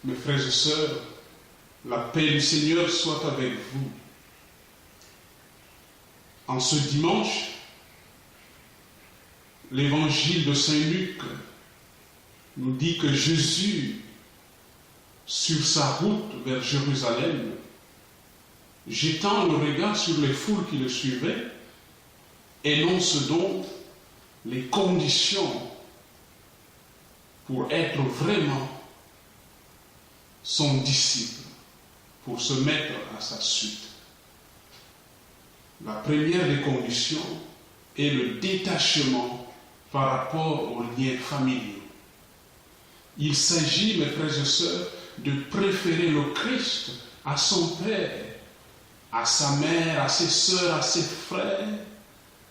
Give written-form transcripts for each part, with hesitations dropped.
Mes frères et sœurs, la paix du Seigneur soit avec vous. En ce dimanche, l'évangile de Saint Luc nous dit que Jésus, sur sa route vers Jérusalem, jetant le regard sur les foules qui le suivaient, énonce donc les conditions pour être vraiment son disciple, pour se mettre à sa suite. La première des conditions est le détachement par rapport aux liens familiaux. Il s'agit, mes frères et sœurs, de préférer le Christ à son père, à sa mère, à ses sœurs, à ses frères,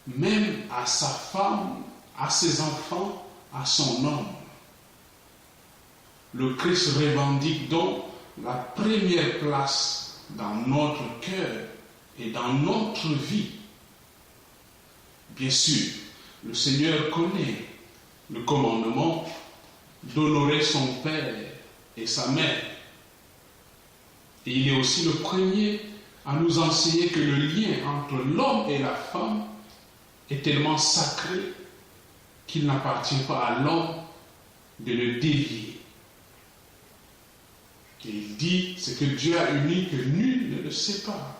même à sa femme, à ses enfants, à son homme. Le Christ revendique donc la première place dans notre cœur et dans notre vie. Bien sûr, le Seigneur connaît le commandement d'honorer son père et sa mère. Et il est aussi le premier à nous enseigner que le lien entre l'homme et la femme est tellement sacré qu'il n'appartient pas à l'homme de le dévier. Et il dit, ce que Dieu a uni, que nul ne le sépare.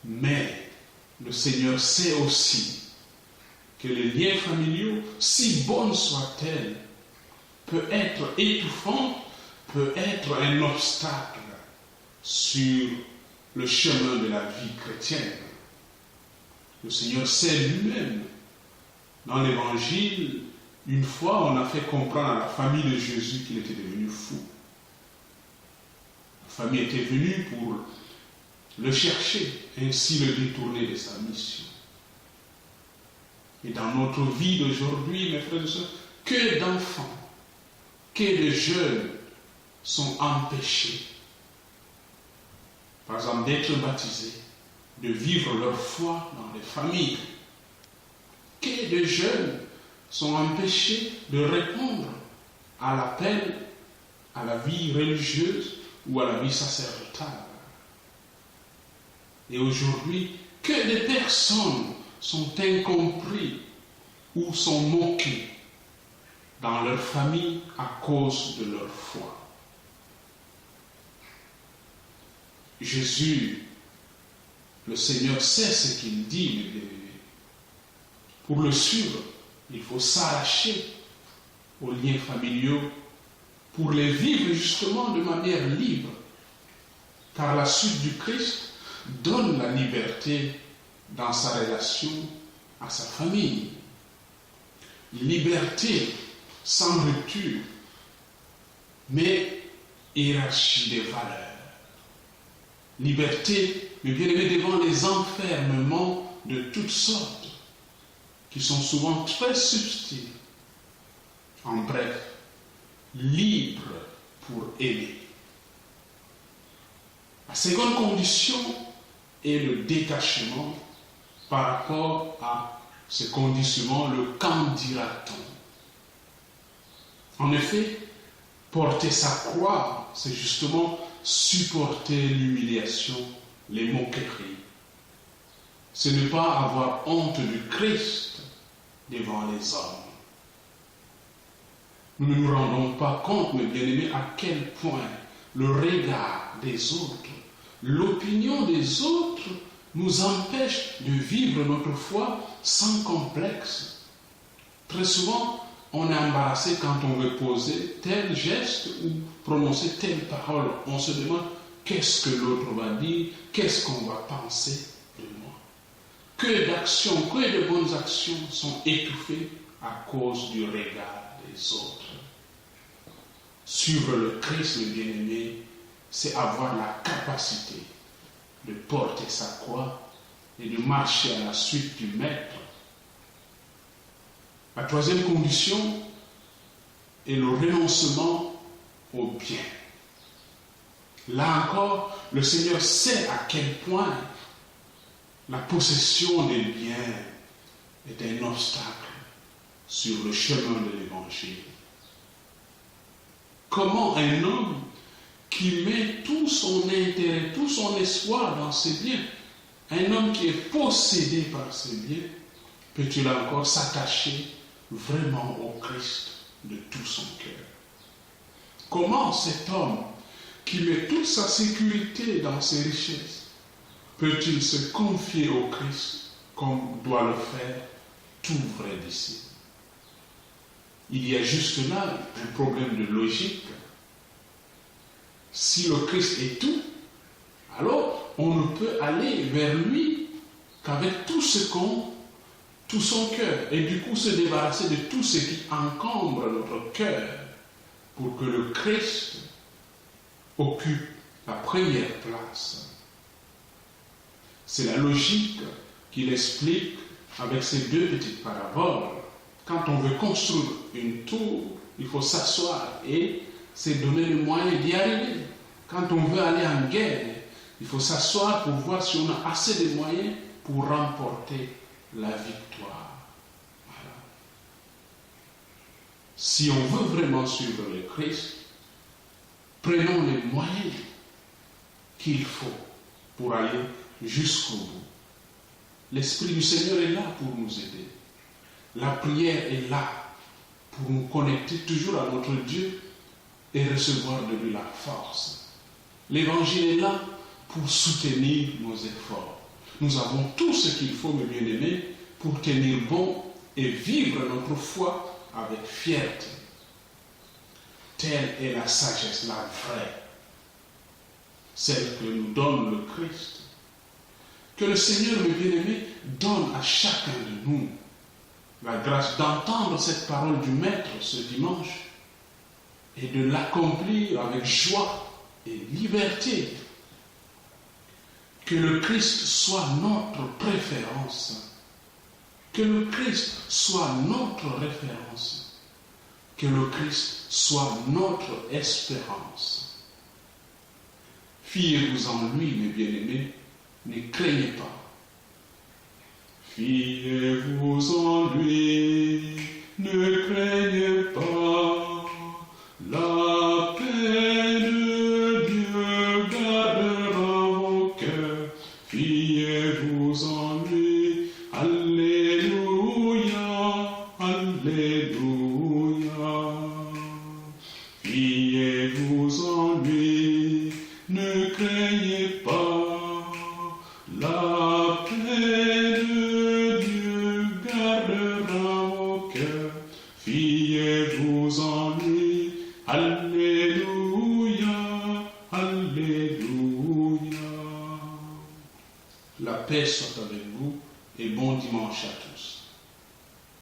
Mais le Seigneur sait aussi que les liens familiaux, si bonnes soient-elles, peut être étouffant, peut être un obstacle sur le chemin de la vie chrétienne. Le Seigneur sait lui-même. Dans l'Évangile, une fois, on a fait comprendre à la famille de Jésus qu'il était devenu fou. La famille était venue pour le chercher, ainsi le détourner de sa mission. Et dans notre vie d'aujourd'hui, mes frères et sœurs, que d'enfants, que de jeunes sont empêchés, par exemple, d'être baptisés, de vivre leur foi dans les familles. Que de jeunes sont empêchés de répondre à l'appel à la vie religieuse ou à la vie sacerdotale. Et aujourd'hui, que de personnes sont incomprises ou sont moquées dans leur famille à cause de leur foi. Jésus, le Seigneur, sait ce qu'il dit, mes bien-aimés. Pour le suivre, il faut s'arracher aux liens familiaux pour les vivre justement de manière libre. Car la suite du Christ donne la liberté dans sa relation à sa famille. Liberté sans rupture, mais hiérarchie des valeurs. Liberté, mais bien aimé, devant les enfermements de toutes sortes, qui sont souvent très subtils. En bref, libre pour aimer. La seconde condition est le détachement par rapport à ce conditionnement, le qu'en dira-t-on. En effet, porter sa croix, c'est justement supporter l'humiliation, les moqueries. Ce n'est pas avoir honte du Christ devant les hommes. Nous ne nous rendons pas compte, mes bien-aimés, à quel point le regard des autres, l'opinion des autres nous empêche de vivre notre foi sans complexe. Très souvent, on est embarrassé quand on veut poser tel geste ou prononcer telle parole. On se demande qu'est-ce que l'autre va dire, qu'est-ce qu'on va penser de moi. Que d'actions, que de bonnes actions sont étouffées à cause du regard des autres. Suivre le Christ, le bien-aimé, c'est avoir la capacité de porter sa croix et de marcher à la suite du Maître. La troisième condition est le renoncement au bien. Là encore, le Seigneur sait à quel point la possession des biens est un obstacle sur le chemin de l'Évangile. comment un homme qui met tout son intérêt, tout son espoir dans ses biens, un homme qui est possédé par ses biens, peut-il encore s'attacher vraiment au Christ de tout son cœur? Comment cet homme qui met toute sa sécurité dans ses richesses peut-il se confier au Christ comme doit le faire tout vrai disciple? Il y a juste là un problème de logique. Si le Christ est tout, alors on ne peut aller vers lui qu'avec tout son cœur, et du coup se débarrasser de tout ce qui encombre notre cœur pour que le Christ occupe la première place. C'est la logique qu'il explique avec ces deux petites paraboles. Quand on veut construire une tour, il faut s'asseoir et se donner les moyens d'y arriver. Quand on veut aller en guerre, il faut s'asseoir pour voir si on a assez de moyens pour remporter la victoire. Voilà. Si on veut vraiment suivre le Christ, prenons les moyens qu'il faut pour aller jusqu'au bout. L'Esprit du Seigneur est là pour nous aider. La prière est là pour nous connecter toujours à notre Dieu et recevoir de lui la force. L'Évangile est là pour soutenir nos efforts. Nous avons tout ce qu'il faut, mes bien-aimés, pour tenir bon et vivre notre foi avec fierté. Telle est la sagesse, la vraie, celle que nous donne le Christ. Que le Seigneur, mes bien-aimés, donne à chacun de nous la grâce d'entendre cette parole du Maître ce dimanche et de l'accomplir avec joie et liberté. Que le Christ soit notre préférence. Que le Christ soit notre référence. Que le Christ soit notre espérance. Fiez-vous en lui, mes bien-aimés, ne craignez pas. Fiez-vous en lui, ne craignez pas. La paix de Dieu gardera vos cœurs. Fiez-vous en lui. Alléluia, alléluia. Fiez-vous en lui, ne craignez pas. La paix de Dieu gardera vos cœurs. Fiez-vous en lui. Alléluia, alléluia. La paix soit avec vous et bon dimanche à tous.